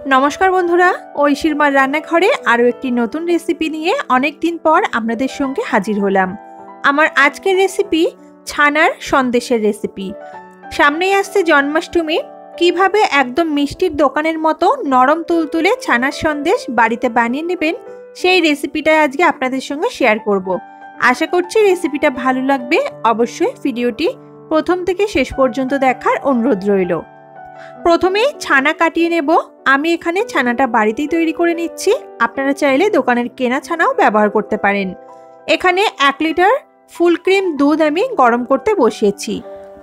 नमस्कार बंधुरा ऐशिर मार रान्नाघरे आरो एकटी नतून रेसिपि निये अनेक दिन पर आपनादेर संगे हाजिर हलाम। आमार आजकेर रेसिपि छानार सन्देशेर रेसिपि। सामनेई आसছে जन्माष्टमी, किभाबे एकदम मिष्टिर दोकानेर मतो नरम तुलतुले छानार सन्देश बाड़ीते बानिये नेबेन सेई रेसिपिटाई आजके आपनादेर संगे शेयार करब। आशा करछि रेसिपिटा भालो लागबे। अवश्यई भिडियोटी प्रथम थेके शेष पर्यन्त देखार अनुरोध रइल। प्रथमे छाना काटिए नेब। आमी एखाने छानाटा बाड़ीतेई तैरी करे निচ্ছি। आपनारा चाइले दोकानेर केना छानाओ व्यवहार करते पारेन। एखाने 1 लिटार फुल क्रीम दूध आमी गरम करते बसिয়েছি।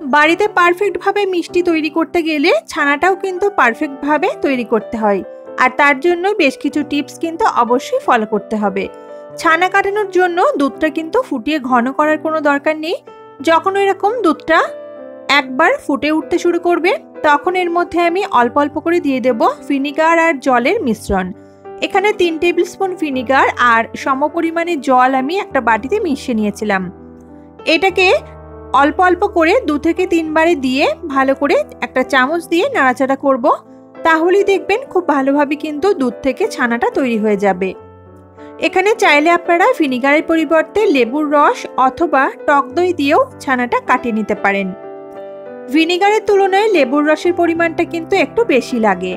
बाड़ीते पारफेक्ट भावे मिष्टि तैरी करते गेले छानाटाओ किन्तु पारफेक्ट भावे तैरी करते हय और तार जोन्नो बेश किछु टिप्स किन्तु अवश्यई फलो करते हबे। छाना काटानोर जोन्नो दूधटा किन्तु फुटिয়ে घन करार कोनो दरकार नेই। যখন এরকম দুধটা একবার ফুটে উঠতে শুরু করবে তখন এর মধ্যে আমি অল্প অল্প করে দিয়ে দেব ভিনিগার আর জলের মিশ্রণ। এখানে 3 টেবিল স্পুন ভিনিগার আর সমপরিমাণে জল আমি একটা বাটিতে মিশিয়ে নিয়েছিলাম। এটাকে অল্প অল্প করে 2 থেকে 3 বারে দিয়ে ভালো করে একটা চামচ দিয়ে নাড়াচাড়া করব। তাহলেই দেখবেন খুব ভালোভাবে কিন্তু দুধ থেকে ছানাটা তৈরি হয়ে যাবে। এখানে চাইলে আপনারা ভিনিগারের পরিবর্তে লেবুর রস অথবা টক দই দিয়েও ছানাটা কাটিয়ে নিতে পারেন। ভিনিগারের তুলনায় লেবুর রসের পরিমাণটা কিন্তু একটু বেশি লাগে।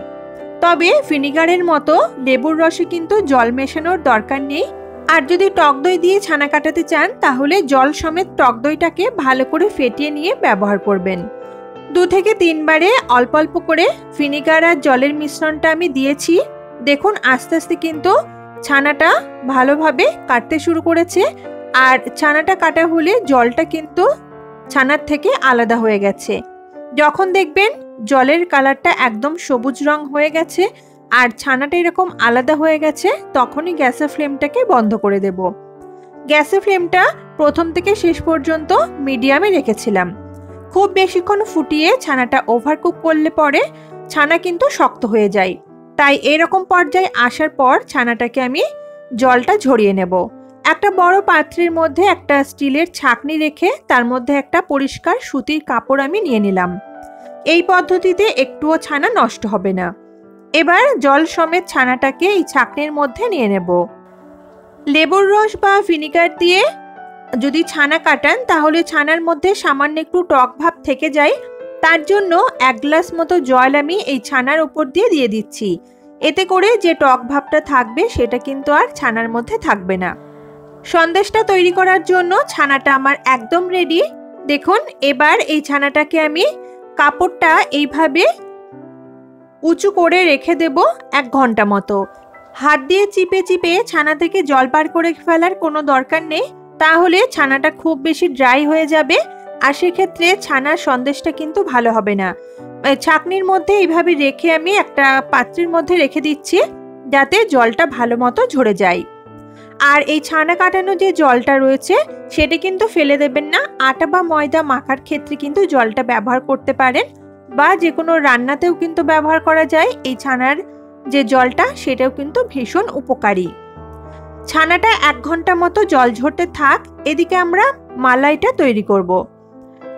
তবে ভিনিগারের মতো লেবুর রসে কিন্তু জল মেশানোর দরকার নেই। আর যদি টক দই দিয়ে ছানা কাটাতে চান তাহলে জল সমেত টক দইটাকে ভালো করে ফেটিয়ে নিয়ে ব্যবহার করবেন। 2 থেকে 3 বারে অল্প অল্প করে ভিনিগার আর জলের মিশ্রণটা আমি দিয়েছি। দেখুন আস্তে আস্তে কিন্তু ছানাটা ভালোভাবে কাটতে শুরু করেছে আর ছানাটা কাটা হলে জলটা কিন্তু ছানার থেকে আলাদা হয়ে গেছে। যখন দেখবেন জলের কালারটা একদম সবুজ রং হয়ে গেছে আর ছানাটা এরকম আলাদা হয়ে গেছে তখনই গ্যাসের ফ্লেমটাকে বন্ধ করে দেব। গ্যাসের ফ্লেমটা প্রথম থেকে শেষ পর্যন্ত মিডিয়ামে রেখেছিলাম। খুব বেশিক্ষণ ফুটিয়ে ছানাটা ওভারকুক করলে পরে ছানা কিন্তু শক্ত হয়ে যায়। তাই এরকম পর্যায়ে আসার পর ছানাটাকে আমি জলটা ঝরিয়ে নেব। একটা বড় পাত্রের মধ্যে একটা স্টিলের ছাঁকনি রেখে তার মধ্যে একটা পরিষ্কার সুতির কাপড় আমি নিয়ে নিলাম। এই পদ্ধতিতে একটুও ছানা নষ্ট হবে না। এবার জল সমেত ছানাটাকে এই ছাঁকনির মধ্যে নিয়ে নেব। লেবুর রস বা ভিনিগার দিয়ে যদি ছানা কাটান তাহলে ছানার মধ্যে সামান্য একটু টক ভাব থেকে যায়। তার জন্য 1 গ্লাস মতো জল আমি এই ছানার উপর দিয়ে দিচ্ছি। এতে করে যে টক ভাবটা থাকবে সেটা কিন্তু আর ছানার মধ্যে থাকবে না। সন্দেশটা তৈরি করার জন্য ছানাটা আমার একদম রেডি। দেখুন এবার এই ছানাটাকে আমি কাপড়টা এইভাবে উঁচু করে রেখে দেব 1 ঘন্টা মতো। হাত দিয়ে চিপে চিপে ছানা থেকে জল বার করে ফেলার কোনো দরকার নেই, তাহলে ছানাটা খুব বেশি ড্রাই হয়ে যাবে আর সেক্ষেত্রে ছানার সন্দেশটা কিন্তু ভালো হবে না। ছাঁকনির মধ্যে এইভাবে রেখে আমি একটা পাত্রের মধ্যে রেখে দিচ্ছি যাতে জলটা ভালো মতো ঝরে যায়। আর এই ছানা কাটানো যে জলটা রয়েছে সেটা কিন্তু ফেলে দেবেন না। আটা বা ময়দা মাখার ক্ষেত্রে কিন্তু জলটা ব্যবহার করতে পারেন বা যে কোনো রান্নাতেও কিন্তু ব্যবহার করা যায়। এই ছানার যে জলটা সেটাও কিন্তু ভীষণ উপকারী। ছানাটা 1 ঘন্টা মতো জল ঝরতে থাক। এদিকে আমরা মালাইটা তৈরি করব।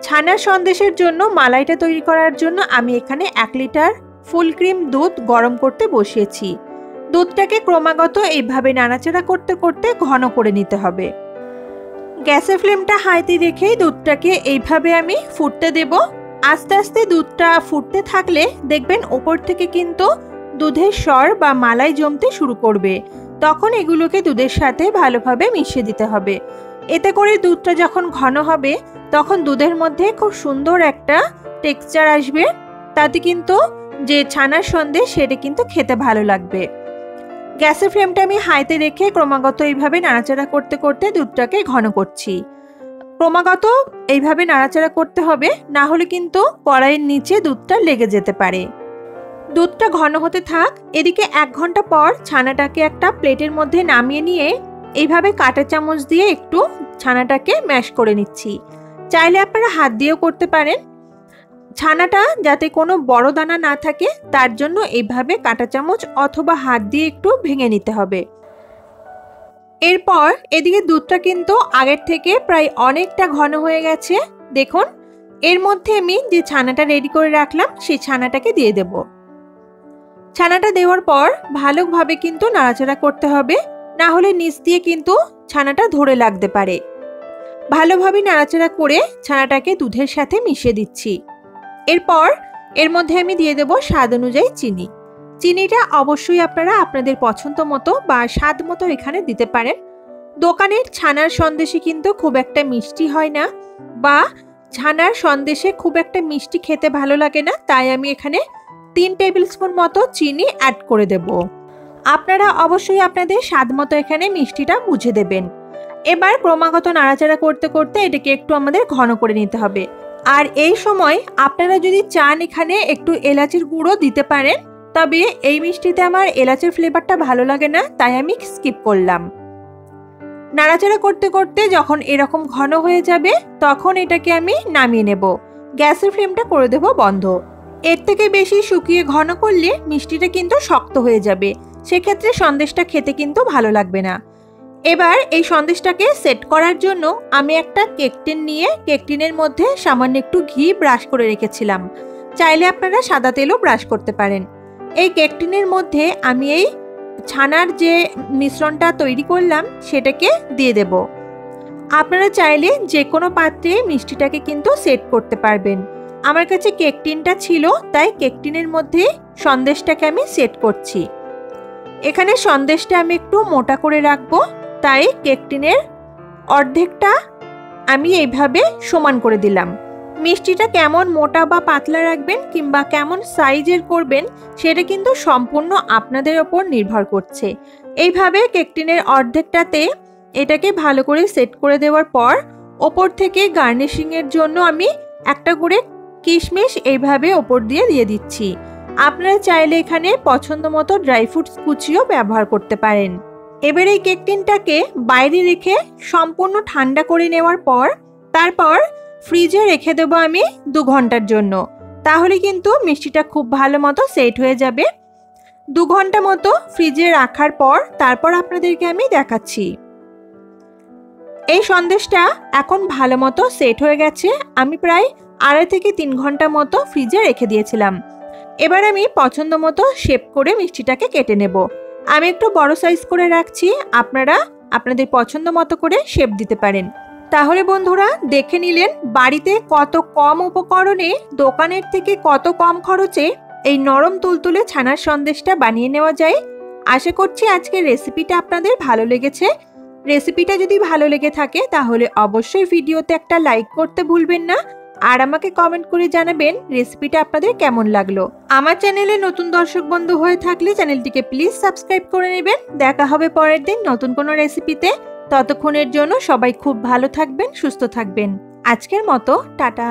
ছানার সন্দেশের জন্য মালাইটা তৈরি করার জন্য আমি এখানে 1 লিটার ফুল ক্রিম দুধ গরম করতে বসিয়েছি। দুধটাকে ক্রমাগত এইভাবে নাড়াচাড়া করতে করতে ঘন করে নিতে হবে। গ্যাসের ফ্লেমটা হাইতে রেখে দুধটাকে এইভাবে আমি ফুটতে দেব। আস্তে আস্তে দুধটা ফুটতে থাকলে দেখবেন উপর থেকে কিন্তু দুধের স্বর বা মালাই জমতে শুরু করবে। তখন এগুলোকে দুধের সাথে ভালোভাবে মিশিয়ে দিতে হবে। এতে করে দুধটা যখন ঘন হবে তখন দুধের মধ্যে খুব সুন্দর একটা টেক্সচার আসবে। তাতে কিন্তু যে ছানার সন্দেশ সেটা কিন্তু খেতে ভালো লাগবে। গ্যাসের ফ্লেমটা আমি হাইতে রেখে ক্রমাগত এইভাবে নাড়াচাড়া করতে করতে দুধটাকে ঘন করছি। ক্রমাগত এইভাবে নাড়াচাড়া করতে হবে, না হলে কিন্তু কড়াইয়ের নিচে দুধটা লেগে যেতে পারে। দুধটা ঘন হতে থাক। এদিকে 1 ঘন্টা পর ছানাটাকে একটা প্লেটের মধ্যে নামিয়ে নিয়ে এইভাবে কাঁটা চামচ দিয়ে একটু ছানাটাকে ম্যাশ করে নিচ্ছি। চাইলে আপনারা হাত দিয়েও করতে পারেন। ছানাটা যাতে কোনো বড় দানা না থাকে তার জন্য এইভাবে কাঁটা চামচ অথবা হাত দিয়ে একটু ভেঙে নিতে হবে। এরপর এদিকে দুধটা কিন্তু আগের থেকে প্রায় অনেকটা ঘন হয়ে গেছে। দেখুন এর মধ্যে আমি যে ছানাটা রেডি করে রাখলাম সেই ছানাটাকে দিয়ে দেব। ছানাটা দেওয়ার পর ভালোভাবে কিন্তু নাড়াচাড়া করতে হবে, না হলে নিচ দিয়ে কিন্তু ছানাটা ধরে লাগতে পারে। ভালোভাবে নাড়াচাড়া করে ছানাটাকে দুধের সাথে মিশিয়ে দিচ্ছি। এরপর এর মধ্যে আমি দিয়ে দেব স্বাদ অনুযায়ী চিনি। চিনিটা অবশ্যই আপনারা আপনাদের পছন্দ মতো বা স্বাদ মতো এখানে দিতে পারেন। দোকানের ছানার সন্দেশে কিন্তু খুব একটা মিষ্টি হয় না, বা ছানার সন্দেশে খুব একটা মিষ্টি খেতে ভালো লাগে না, তাই আমি এখানে 3 টেবিল স্পুন মতো চিনি অ্যাড করে দেব। আপনারা অবশ্যই আপনাদের স্বাদ মতো এখানে মিষ্টিটা বুঝে দেবেন। এবার ক্রমাগত নাড়াচাড়া করতে করতে এটাকে একটু আমাদের ঘন করে নিতে হবে। আর এই সময় আপনারা যদি চান এখানে একটু এলাচের গুঁড়ো দিতে পারেন, তবে এই মিষ্টিতে আমার এলাচের ফ্লেভারটা ভালো লাগে না, তাই আমি স্কিপ করলাম। নাড়াচাড়া করতে করতে যখন এরকম ঘন হয়ে যাবে তখন এটাকে আমি নামিয়ে নেব। গ্যাসের ফ্লেমটা করে দেব বন্ধ। এর থেকে বেশি শুকিয়ে ঘন করলে মিষ্টিটা কিন্তু শক্ত হয়ে যাবে, সেক্ষেত্রে সন্দেশটা খেতে কিন্তু ভালো লাগবে না। এবার এই সন্দেশটাকে সেট করার জন্য আমি একটা কেক টিন নিয়ে কেক টিনের মধ্যে সামান্য একটু ঘি ব্রাশ করে রেখেছিলাম। চাইলে আপনারা সাদা তেলও ব্রাশ করতে পারেন। এই কেক টিনের মধ্যে আমি এই ছানার যে মিশ্রণটা তৈরি করলাম সেটাকে দিয়ে দেব। আপনারা চাইলে যে কোনো পাত্রে মিষ্টিটাকে কিন্তু সেট করতে পারবেন। আমার কাছে কেক টিনটা ছিল, তাই কেক টিনের মধ্যে সন্দেশটাকে আমি সেট করছি। এখানে সন্দেশটা আমি একটু মোটা করে রাখবো, তাই কেক টিনের অর্ধেকটা আমি এইভাবে সমান করে দিলাম। মিষ্টিটা কেমন মোটা বা পাতলা রাখবেন কিংবা কেমন সাইজের করবেন সেটা কিন্তু সম্পূর্ণ আপনাদের ওপর নির্ভর করছে। এইভাবে কেক টিনের অর্ধেকটাতে এটাকে ভালো করে সেট করে দেওয়ার পর ওপর থেকে গার্নিশিং এর জন্য আমি একটা করে কিশমিশ এইভাবে ওপর দিয়ে দিচ্ছি। আপনারা চাইলে এখানে পছন্দ মতো ড্রাই ফ্রুটস কুচিও ব্যবহার করতে পারেন। এবার এই কেক টিনটাকে বাইরে রেখে সম্পূর্ণ ঠান্ডা করে নেওয়ার পর তারপর ফ্রিজে রেখে দেবো আমি 2 ঘন্টার জন্য। তাহলে কিন্তু মিষ্টিটা খুব ভালো মতো সেট হয়ে যাবে। 2 ঘন্টা মতো ফ্রিজে রাখার পর তারপর আপনাদেরকে আমি দেখাচ্ছি। এই সন্দেশটা এখন ভালো মতো সেট হয়ে গেছে। আমি প্রায় 2.5 থেকে 3 ঘন্টা মতো ফ্রিজে রেখে দিয়েছিলাম। এবার আমি পছন্দ মতো শেপ করে মিষ্টিটাকে কেটে নেব। আমি একটু বড় সাইজ করে রাখছি, আপনারা আপনাদের পছন্দ মতো করে শেপ দিতে পারেন। তাহলে বন্ধুরা দেখে নিলেন বাড়িতে কত কম উপকরণে দোকানের থেকে কত কম খরচে এই নরম তুলতুলে ছানার সন্দেশটা বানিয়ে নেওয়া যায়। আশা করছি আজকের রেসিপিটা আপনাদের ভালো লেগেছে। রেসিপিটা যদি ভালো লেগে থাকে তাহলে অবশ্যই ভিডিওতে একটা লাইক করতে ভুলবেন না, আর আমাকে কমেন্ট করে জানাবেন রেসিপিটা আপনাদের কেমন লাগলো। আমার চ্যানেলে নতুন দর্শক বন্ধু হয়ে থাকলে চ্যানেলটিকে প্লিজ সাবস্ক্রাইব করে নেবেন। দেখা হবে পরের দিন নতুন কোনো রেসিপিতে। ততক্ষণের জন্য সবাই খুব ভালো থাকবেন, সুস্থ থাকবেন। আজকের মতো টাটা।